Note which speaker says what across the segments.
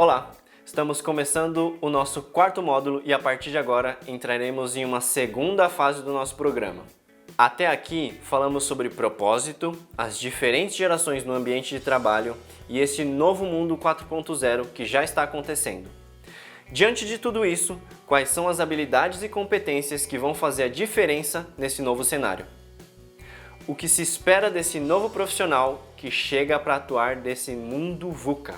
Speaker 1: Olá, estamos começando o nosso quarto módulo e a partir de agora entraremos em uma segunda fase do nosso programa. Até aqui falamos sobre propósito, as diferentes gerações no ambiente de trabalho e esse novo mundo 4.0 que já está acontecendo. Diante de tudo isso, quais são as habilidades e competências que vão fazer a diferença nesse novo cenário? O que se espera desse novo profissional que chega para atuar nesse mundo VUCA?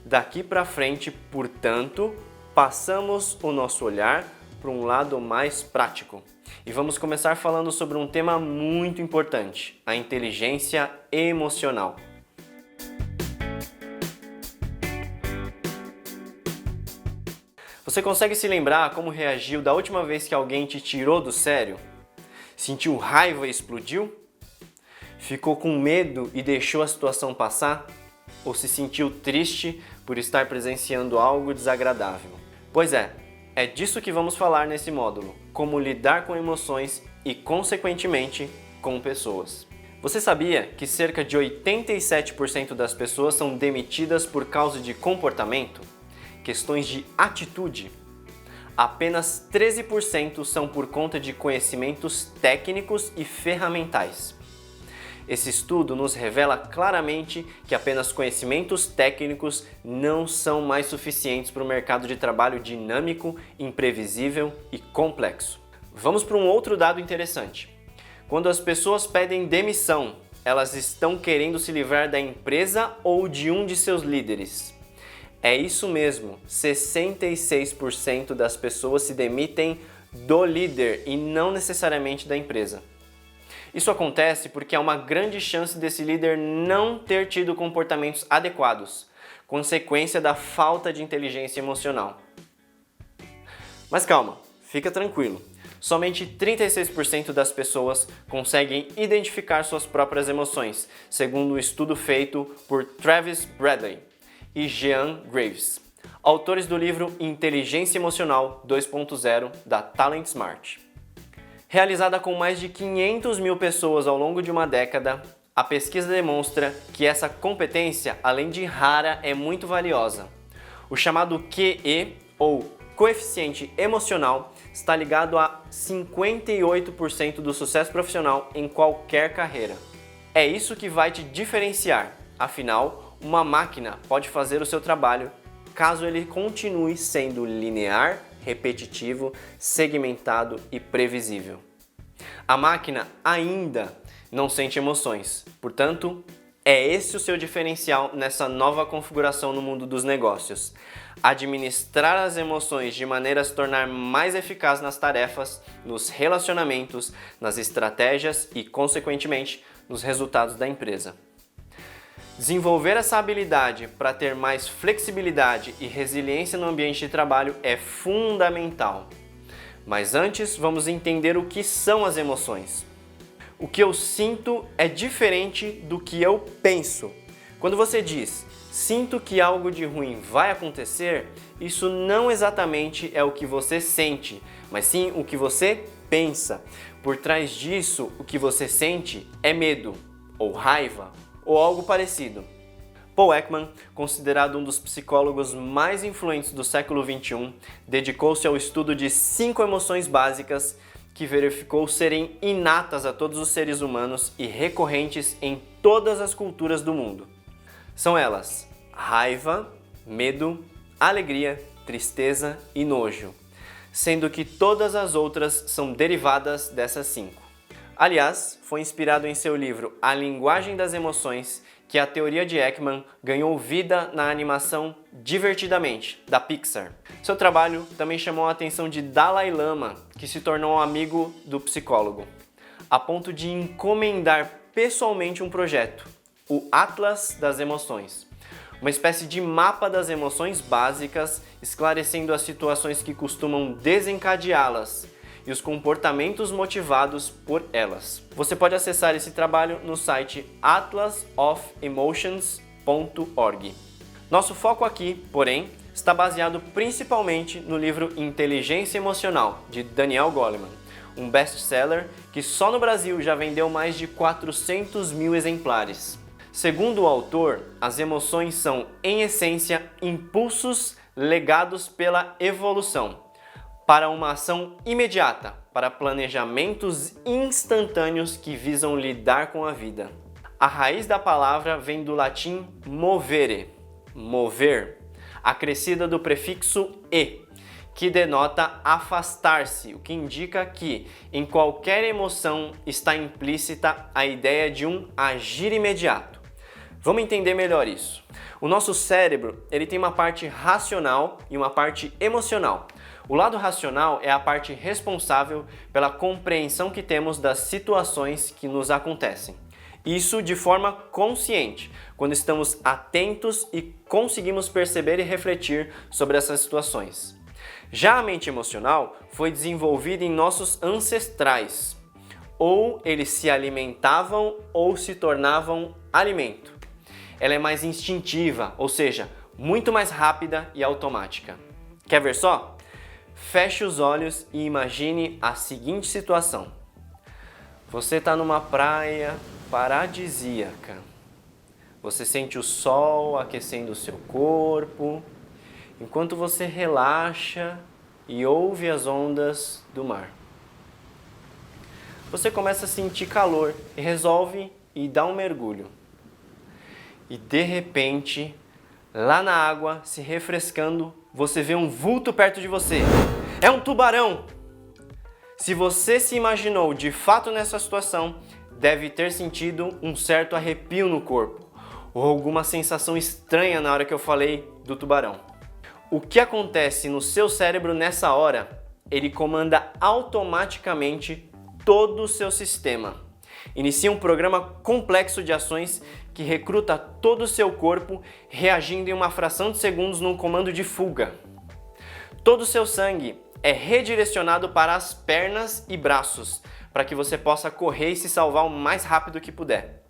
Speaker 1: Daqui para frente, portanto, passamos o nosso olhar para um lado mais prático. E vamos começar falando sobre um tema muito importante, a inteligência emocional. Você consegue se lembrar como reagiu da última vez que alguém te tirou do sério? Sentiu raiva e explodiu? Ficou com medo e deixou a situação passar? Ou se sentiu triste por estar presenciando algo desagradável? Pois é disso que vamos falar nesse módulo, como lidar com emoções e, consequentemente, com pessoas. Você sabia que cerca de 87% das pessoas são demitidas por causa de comportamento? Questões de atitude? Apenas 13% são por conta de conhecimentos técnicos e ferramentais. Esse estudo nos revela claramente que apenas conhecimentos técnicos não são mais suficientes para o mercado de trabalho dinâmico, imprevisível e complexo. Vamos para um outro dado interessante. Quando as pessoas pedem demissão, elas estão querendo se livrar da empresa ou de um de seus líderes. É isso mesmo, 66% das pessoas se demitem do líder e não necessariamente da empresa. Isso acontece porque há uma grande chance desse líder não ter tido comportamentos adequados, consequência da falta de inteligência emocional. Mas calma, fica tranquilo. Somente 36% das pessoas conseguem identificar suas próprias emoções, segundo um estudo feito por Travis Bradley e Jean Graves, autores do livro Inteligência Emocional 2.0 da Talent Smart. Realizada com mais de 500 mil pessoas ao longo de uma década, a pesquisa demonstra que essa competência, além de rara, é muito valiosa. O chamado QE, ou coeficiente emocional, está ligado a 58% do sucesso profissional em qualquer carreira. É isso que vai te diferenciar, afinal, uma máquina pode fazer o seu trabalho caso ele continue sendo linear, repetitivo, segmentado e previsível. A máquina ainda não sente emoções, portanto, é esse o seu diferencial nessa nova configuração no mundo dos negócios. Administrar as emoções de maneira a se tornar mais eficaz nas tarefas, nos relacionamentos, nas estratégias e, consequentemente, nos resultados da empresa. Desenvolver essa habilidade para ter mais flexibilidade e resiliência no ambiente de trabalho é fundamental. Mas antes, vamos entender o que são as emoções. O que eu sinto é diferente do que eu penso. Quando você diz, sinto que algo de ruim vai acontecer, isso não exatamente é o que você sente, mas sim o que você pensa. Por trás disso, o que você sente é medo, ou raiva, ou algo parecido. Paul Ekman, considerado um dos psicólogos mais influentes do século XXI, dedicou-se ao estudo de 5 emoções básicas que verificou serem inatas a todos os seres humanos e recorrentes em todas as culturas do mundo. São elas: raiva, medo, alegria, tristeza e nojo, sendo que todas as outras são derivadas dessas 5. Aliás, foi inspirado em seu livro A Linguagem das Emoções que a teoria de Ekman ganhou vida na animação Divertidamente, da Pixar. Seu trabalho também chamou a atenção de Dalai Lama, que se tornou um amigo do psicólogo, a ponto de encomendar pessoalmente um projeto, o Atlas das Emoções, uma espécie de mapa das emoções básicas, esclarecendo as situações que costumam desencadeá-las e os comportamentos motivados por elas. Você pode acessar esse trabalho no site atlasofemotions.org. Nosso foco aqui, porém, está baseado principalmente no livro Inteligência Emocional, de Daniel Goleman, um best-seller que só no Brasil já vendeu mais de 400 mil exemplares. Segundo o autor, as emoções são, em essência, impulsos legados pela evolução para uma ação imediata, para planejamentos instantâneos que visam lidar com a vida. A raiz da palavra vem do latim movere, mover, acrescida do prefixo e, que denota afastar-se, o que indica que em qualquer emoção está implícita a ideia de um agir imediato. Vamos entender melhor isso. O nosso cérebro, ele tem uma parte racional e uma parte emocional. O lado racional é a parte responsável pela compreensão que temos das situações que nos acontecem. Isso de forma consciente, quando estamos atentos e conseguimos perceber e refletir sobre essas situações. Já a mente emocional foi desenvolvida em nossos ancestrais. Ou eles se alimentavam ou se tornavam alimento. Ela é mais instintiva, ou seja, muito mais rápida e automática. Quer ver só? Feche os olhos e imagine a seguinte situação. Você está numa praia paradisíaca. Você sente o sol aquecendo o seu corpo, enquanto você relaxa e ouve as ondas do mar. Você começa a sentir calor e resolve ir dar um mergulho. E de repente, lá na água, se refrescando, você vê um vulto perto de você. É um tubarão! Se você se imaginou de fato nessa situação, deve ter sentido um certo arrepio no corpo, ou alguma sensação estranha na hora que eu falei do tubarão. O que acontece no seu cérebro nessa hora? Ele comanda automaticamente todo o seu sistema. Inicia um programa complexo de ações que recruta todo o seu corpo, reagindo em uma fração de segundos num comando de fuga. Todo o seu sangue é redirecionado para as pernas e braços, para que você possa correr e se salvar o mais rápido que puder.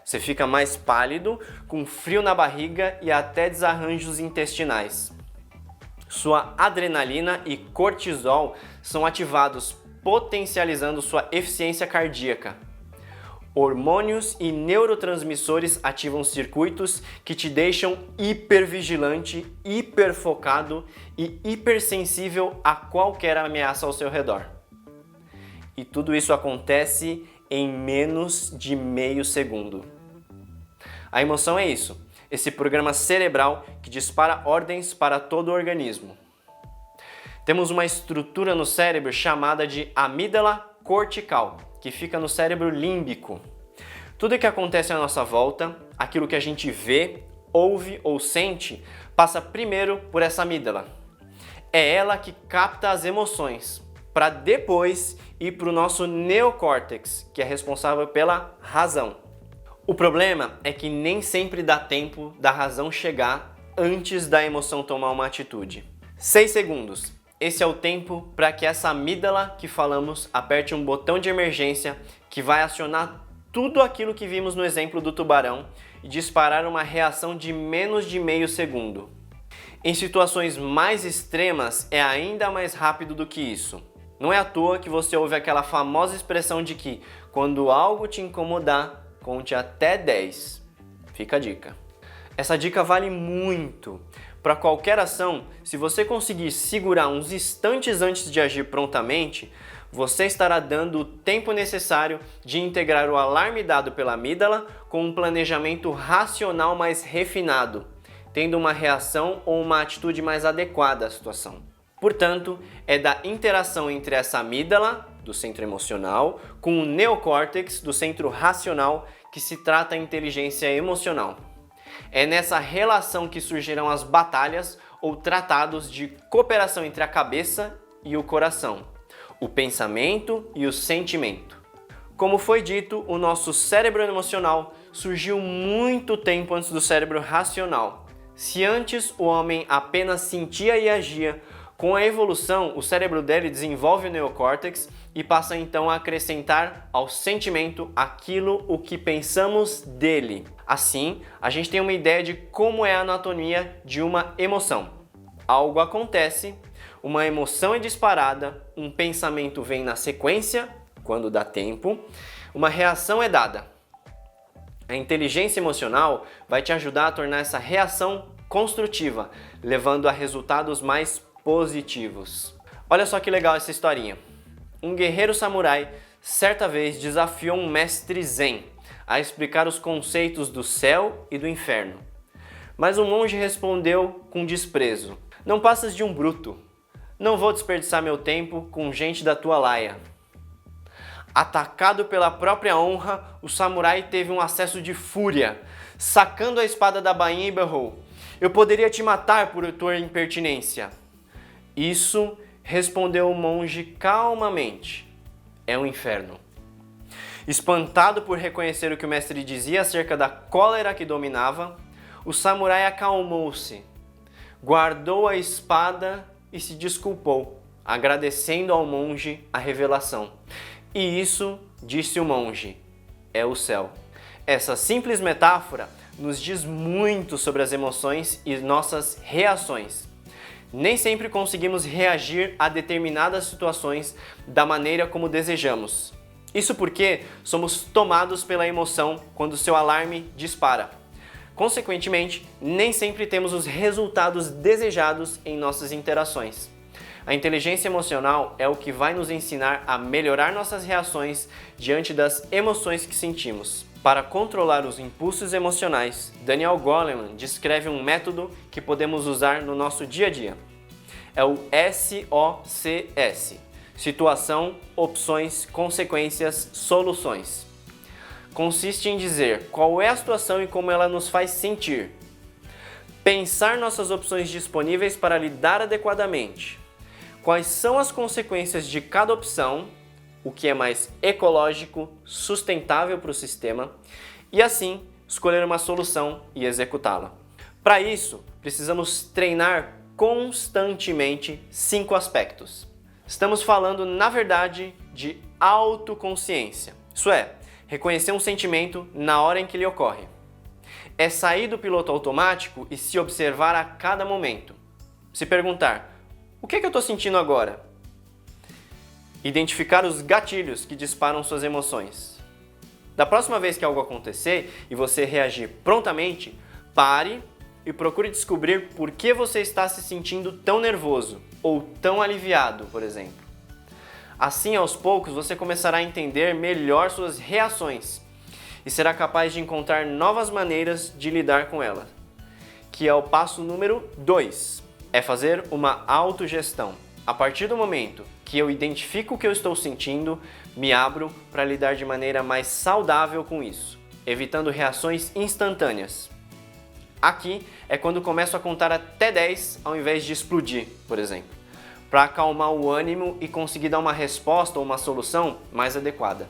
Speaker 1: Você fica mais pálido, com frio na barriga e até desarranjos intestinais. Sua adrenalina e cortisol são ativados, potencializando sua eficiência cardíaca. Hormônios e neurotransmissores ativam circuitos que te deixam hipervigilante, hiperfocado e hipersensível a qualquer ameaça ao seu redor. E tudo isso acontece em menos de meio segundo. A emoção é isso, esse programa cerebral que dispara ordens para todo o organismo. Temos uma estrutura no cérebro chamada de amígdala cortical, que fica no cérebro límbico. Tudo que acontece à nossa volta, aquilo que a gente vê, ouve ou sente, passa primeiro por essa amígdala. É ela que capta as emoções, para depois ir para o nosso neocórtex, que é responsável pela razão. O problema é que nem sempre dá tempo da razão chegar antes da emoção tomar uma atitude. 6 segundos. Esse é o tempo para que essa amígdala que falamos aperte um botão de emergência que vai acionar tudo aquilo que vimos no exemplo do tubarão e disparar uma reação de menos de meio segundo. Em situações mais extremas é ainda mais rápido do que isso. Não é à toa que você ouve aquela famosa expressão de que quando algo te incomodar, conte até 10. Fica a dica. Essa dica vale muito. Para qualquer ação, se você conseguir segurar uns instantes antes de agir prontamente, você estará dando o tempo necessário de integrar o alarme dado pela amígdala com um planejamento racional mais refinado, tendo uma reação ou uma atitude mais adequada à situação. Portanto, é da interação entre essa amígdala, do centro emocional, com o neocórtex, do centro racional, que se trata a inteligência emocional. É nessa relação que surgirão as batalhas ou tratados de cooperação entre a cabeça e o coração, o pensamento e o sentimento. Como foi dito, o nosso cérebro emocional surgiu muito tempo antes do cérebro racional. Se antes o homem apenas sentia e agia, com a evolução, o cérebro dele desenvolve o neocórtex e passa então a acrescentar ao sentimento aquilo o que pensamos dele. Assim, a gente tem uma ideia de como é a anatomia de uma emoção. Algo acontece, uma emoção é disparada, um pensamento vem na sequência, quando dá tempo, uma reação é dada. A inteligência emocional vai te ajudar a tornar essa reação construtiva, levando a resultados mais positivos. Olha só que legal essa historinha. Um guerreiro samurai certa vez desafiou um mestre zen a explicar os conceitos do céu e do inferno. Mas o monge respondeu com desprezo: "Não passas de um bruto. Não vou desperdiçar meu tempo com gente da tua laia." Atacado pela própria honra, o samurai teve um acesso de fúria. Sacando a espada da bainha e berrou: "Eu poderia te matar por tua impertinência." "Isso", respondeu o monge calmamente, "é um inferno." Espantado por reconhecer o que o mestre dizia acerca da cólera que dominava, o samurai acalmou-se, guardou a espada e se desculpou, agradecendo ao monge a revelação. "E isso", disse o monge, "é o céu." Essa simples metáfora nos diz muito sobre as emoções e nossas reações. Nem sempre conseguimos reagir a determinadas situações da maneira como desejamos. Isso porque somos tomados pela emoção quando seu alarme dispara. Consequentemente, nem sempre temos os resultados desejados em nossas interações. A inteligência emocional é o que vai nos ensinar a melhorar nossas reações diante das emoções que sentimos. Para controlar os impulsos emocionais, Daniel Goleman descreve um método que podemos usar no nosso dia a dia. É o SOCS: Situação, Opções, Consequências, Soluções. Consiste em dizer qual é a situação e como ela nos faz sentir. Pensar nossas opções disponíveis para lidar adequadamente. Quais são as consequências de cada opção, o que é mais ecológico, sustentável para o sistema, e assim escolher uma solução e executá-la. Para isso, precisamos treinar constantemente 5 aspectos. Estamos falando, na verdade, de autoconsciência. Isso é, reconhecer um sentimento na hora em que ele ocorre. É sair do piloto automático e se observar a cada momento. Se perguntar: o que é que eu estou sentindo agora? Identificar os gatilhos que disparam suas emoções. Da próxima vez que algo acontecer e você reagir prontamente, pare e procure descobrir por que você está se sentindo tão nervoso ou tão aliviado, por exemplo. Assim, aos poucos, você começará a entender melhor suas reações e será capaz de encontrar novas maneiras de lidar com elas, que é o passo número 2. É fazer uma autogestão. A partir do momento que eu identifico o que eu estou sentindo, me abro para lidar de maneira mais saudável com isso, evitando reações instantâneas. Aqui é quando começo a contar até 10 ao invés de explodir, por exemplo, para acalmar o ânimo e conseguir dar uma resposta ou uma solução mais adequada.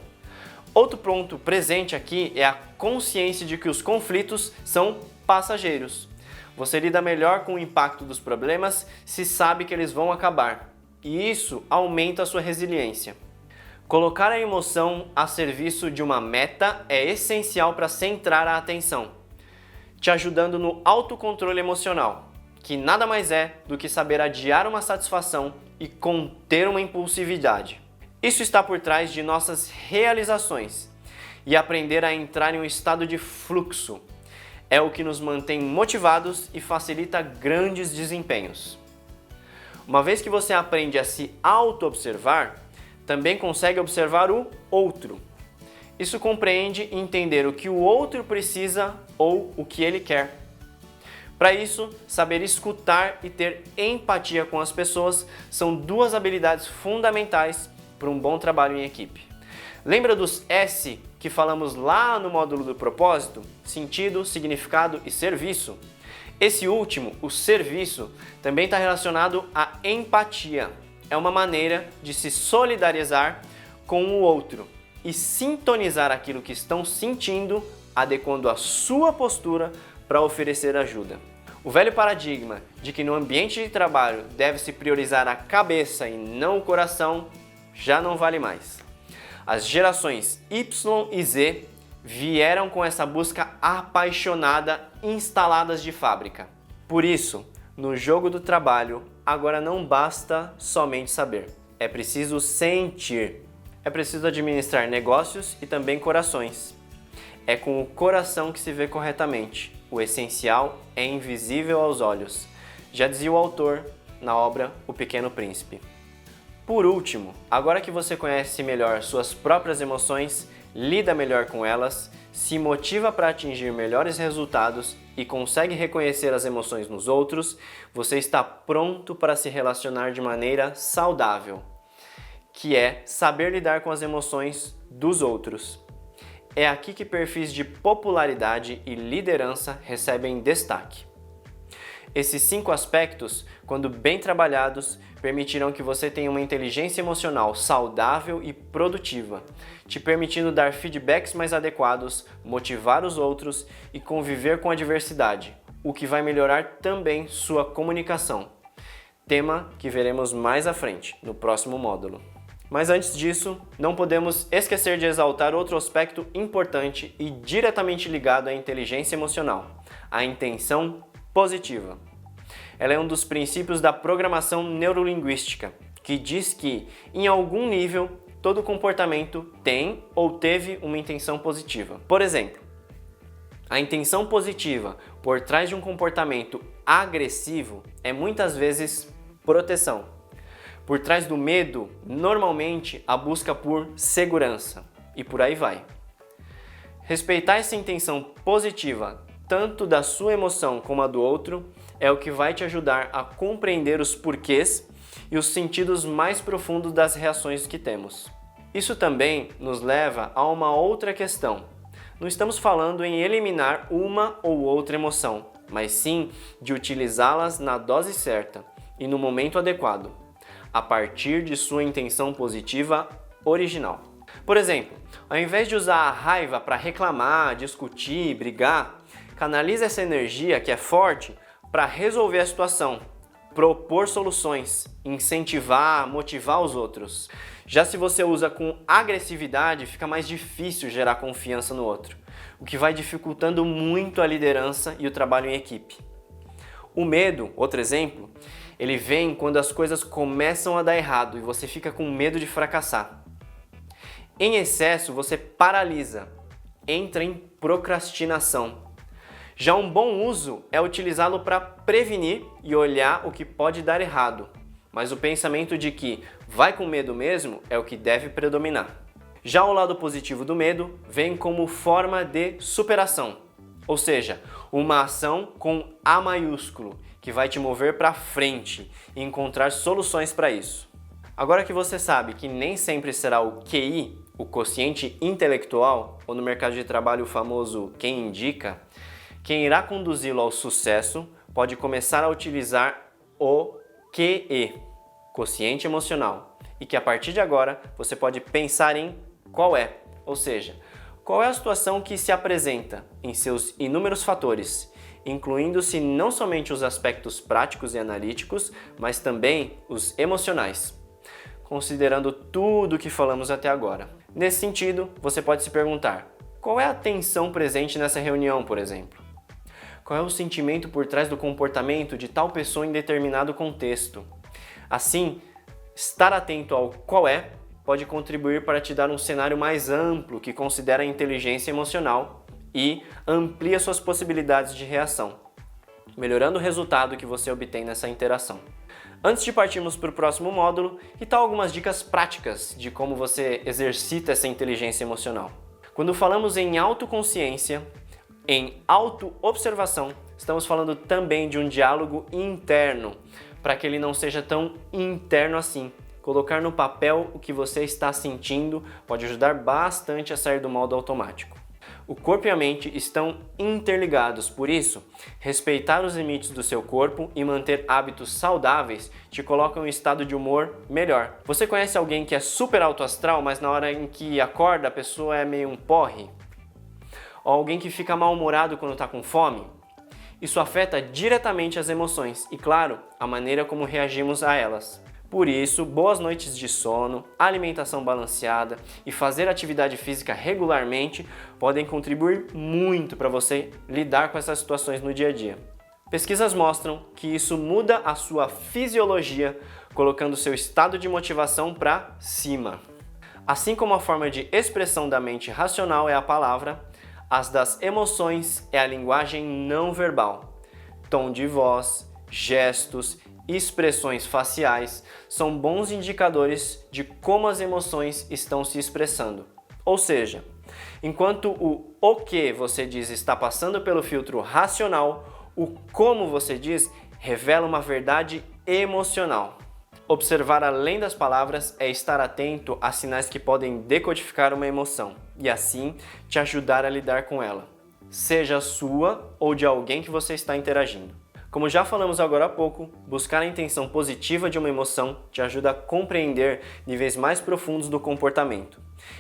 Speaker 1: Outro ponto presente aqui é a consciência de que os conflitos são passageiros. Você lida melhor com o impacto dos problemas se sabe que eles vão acabar, e isso aumenta a sua resiliência. Colocar a emoção a serviço de uma meta é essencial para centrar a atenção, te ajudando no autocontrole emocional, que nada mais é do que saber adiar uma satisfação e conter uma impulsividade. Isso está por trás de nossas realizações, e aprender a entrar em um estado de fluxo é o que nos mantém motivados e facilita grandes desempenhos. Uma vez que você aprende a se auto-observar, também consegue observar o outro. Isso compreende entender o que o outro precisa ou o que ele quer. Para isso, saber escutar e ter empatia com as pessoas são 2 habilidades fundamentais para um bom trabalho em equipe. Lembra dos S que falamos lá no módulo do propósito? Sentido, significado e serviço? Esse último, o serviço, também está relacionado à empatia. É uma maneira de se solidarizar com o outro e sintonizar aquilo que estão sentindo, adequando a sua postura para oferecer ajuda. O velho paradigma de que no ambiente de trabalho deve-se priorizar a cabeça e não o coração já não vale mais. As gerações Y e Z vieram com essa busca apaixonada instaladas de fábrica. Por isso, no jogo do trabalho, agora não basta somente saber, é preciso sentir. É preciso administrar negócios e também corações. é com o coração que se vê corretamente. O essencial é invisível aos olhos. Já dizia o autor na obra O Pequeno Príncipe. Por último, agora que você conhece melhor suas próprias emoções, lida melhor com elas, se motiva para atingir melhores resultados e consegue reconhecer as emoções nos outros, você está pronto para se relacionar de maneira saudável, que é saber lidar com as emoções dos outros. É aqui que perfis de popularidade e liderança recebem destaque. Esses 5 aspectos, quando bem trabalhados, permitirão que você tenha uma inteligência emocional saudável e produtiva, te permitindo dar feedbacks mais adequados, motivar os outros e conviver com a diversidade, o que vai melhorar também sua comunicação. Tema que veremos mais à frente, no próximo módulo. Mas antes disso, não podemos esquecer de exaltar outro aspecto importante e diretamente ligado à inteligência emocional, a intenção positiva. Ela é um dos princípios da programação neurolinguística, que diz que, em algum nível, todo comportamento tem ou teve uma intenção positiva. Por exemplo, a intenção positiva por trás de um comportamento agressivo é muitas vezes proteção. Por trás do medo, normalmente, a busca por segurança. E por aí vai. Respeitar essa intenção positiva, tanto da sua emoção como a do outro, é o que vai te ajudar a compreender os porquês e os sentidos mais profundos das reações que temos. Isso também nos leva a uma outra questão. Não estamos falando em eliminar uma ou outra emoção, mas sim de utilizá-las na dose certa e no momento adequado, a partir de sua intenção positiva original. Por exemplo, ao invés de usar a raiva para reclamar, discutir, brigar, canalize essa energia que é forte para resolver a situação, propor soluções, incentivar, motivar os outros. Já se você usa com agressividade, fica mais difícil gerar confiança no outro, o que vai dificultando muito a liderança e o trabalho em equipe. O medo, outro exemplo, ele vem quando as coisas começam a dar errado e você fica com medo de fracassar. Em excesso, você paralisa, entra em procrastinação. Já um bom uso é utilizá-lo para prevenir e olhar o que pode dar errado, mas o pensamento de que vai com medo mesmo é o que deve predominar. Já o lado positivo do medo vem como forma de superação, ou seja, uma ação com A maiúsculo, que vai te mover para frente e encontrar soluções para isso. Agora que você sabe que nem sempre será o QI, o quociente intelectual, ou no mercado de trabalho o famoso quem indica, quem irá conduzi-lo ao sucesso pode começar a utilizar o QE, quociente emocional, e que a partir de agora você pode pensar em qual é, ou seja, qual é a situação que se apresenta em seus inúmeros fatores, incluindo-se não somente os aspectos práticos e analíticos, mas também os emocionais, considerando tudo o que falamos até agora. Nesse sentido, você pode se perguntar, qual é a tensão presente nessa reunião, por exemplo? Qual é o sentimento por trás do comportamento de tal pessoa em determinado contexto? Assim, estar atento ao qual é pode contribuir para te dar um cenário mais amplo que considera a inteligência emocional e amplia suas possibilidades de reação, melhorando o resultado que você obtém nessa interação. Antes de partirmos para o próximo módulo, que tal algumas dicas práticas de como você exercita essa inteligência emocional? Quando falamos em autoconsciência, em autoobservação, estamos falando também de um diálogo interno, para que ele não seja tão interno assim. Colocar no papel o que você está sentindo pode ajudar bastante a sair do modo automático. O corpo e a mente estão interligados, por isso, respeitar os limites do seu corpo e manter hábitos saudáveis te coloca em um estado de humor melhor. Você conhece alguém que é super alto astral, mas na hora em que acorda a pessoa é meio um porre? Ou alguém que fica mal-humorado quando está com fome? Isso afeta diretamente as emoções e, claro, a maneira como reagimos a elas. Por isso, boas noites de sono, alimentação balanceada e fazer atividade física regularmente podem contribuir muito para você lidar com essas situações no dia a dia. Pesquisas mostram que isso muda a sua fisiologia, colocando seu estado de motivação para cima. Assim como a forma de expressão da mente racional é a palavra, As das emoções é a linguagem não verbal. Tom de voz, gestos, expressões faciais são bons indicadores de como as emoções estão se expressando. Ou seja, enquanto o que você diz está passando pelo filtro racional, o como você diz revela uma verdade emocional. Observar além das palavras é estar atento a sinais que podem decodificar uma emoção e assim te ajudar a lidar com ela, seja sua ou de alguém que você está interagindo. Como já falamos agora há pouco, buscar a intenção positiva de uma emoção te ajuda a compreender níveis mais profundos do comportamento.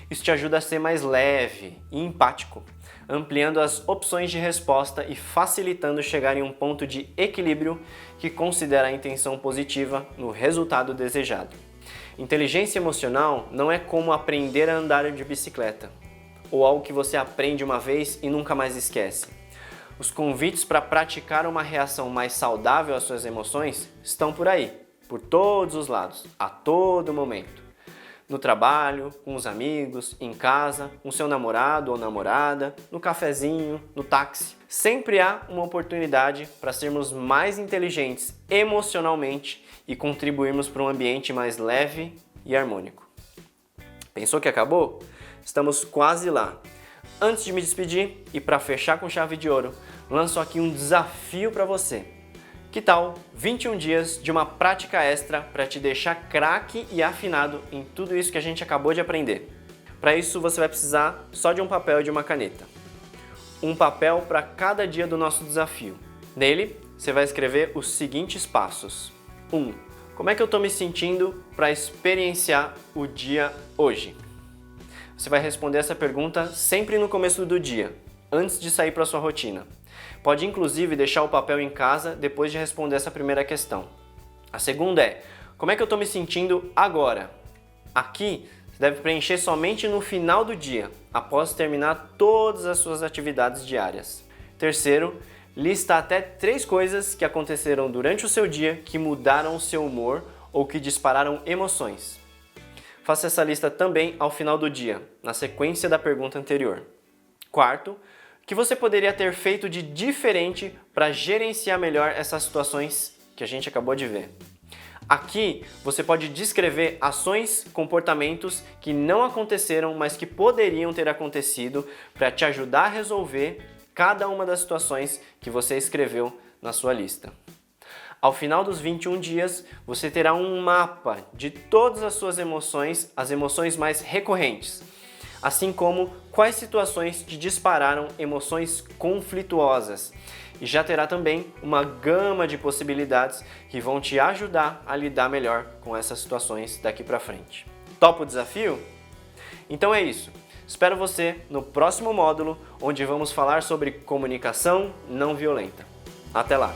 Speaker 1: Isso te ajuda a ser mais leve e empático, ampliando as opções de resposta e facilitando chegar em um ponto de equilíbrio que considera a intenção positiva no resultado desejado. Inteligência emocional não é como aprender a andar de bicicleta, ou algo que você aprende uma vez e nunca mais esquece. Os convites para praticar uma reação mais saudável às suas emoções estão por aí, por todos os lados, a todo momento. No trabalho, com os amigos, em casa, com seu namorado ou namorada, no cafezinho, no táxi. Sempre há uma oportunidade para sermos mais inteligentes emocionalmente e contribuirmos para um ambiente mais leve e harmônico. Pensou que acabou? Estamos quase lá. Antes de me despedir e para fechar com chave de ouro, lanço aqui um desafio para você. Que tal 21 dias de uma prática extra para te deixar craque e afinado em tudo isso que a gente acabou de aprender? Para isso você vai precisar só de um papel e de uma caneta. Um papel para cada dia do nosso desafio. Nele, você vai escrever os seguintes passos. 1. Como é que eu estou me sentindo para experienciar o dia hoje? Você vai responder essa pergunta sempre no começo do dia, antes de sair para a sua rotina. Pode inclusive deixar o papel em casa depois de responder essa primeira questão. A segunda é, como é que eu estou me sentindo agora? Aqui, você deve preencher somente no final do dia, após terminar todas as suas atividades diárias. Terceiro, lista até 3 coisas que aconteceram durante o seu dia que mudaram o seu humor ou que dispararam emoções. Faça essa lista também ao final do dia, na sequência da pergunta anterior. Quarto, o que você poderia ter feito de diferente para gerenciar melhor essas situações que a gente acabou de ver. Aqui você pode descrever ações, comportamentos que não aconteceram, mas que poderiam ter acontecido para te ajudar a resolver cada uma das situações que você escreveu na sua lista. Ao final dos 21 dias, você terá um mapa de todas as suas emoções, as emoções mais recorrentes, assim como quais situações te dispararam emoções conflituosas. E já terá também uma gama de possibilidades que vão te ajudar a lidar melhor com essas situações daqui para frente. Topa o desafio? Então é isso. Espero você no próximo módulo, onde vamos falar sobre comunicação não violenta. Até lá!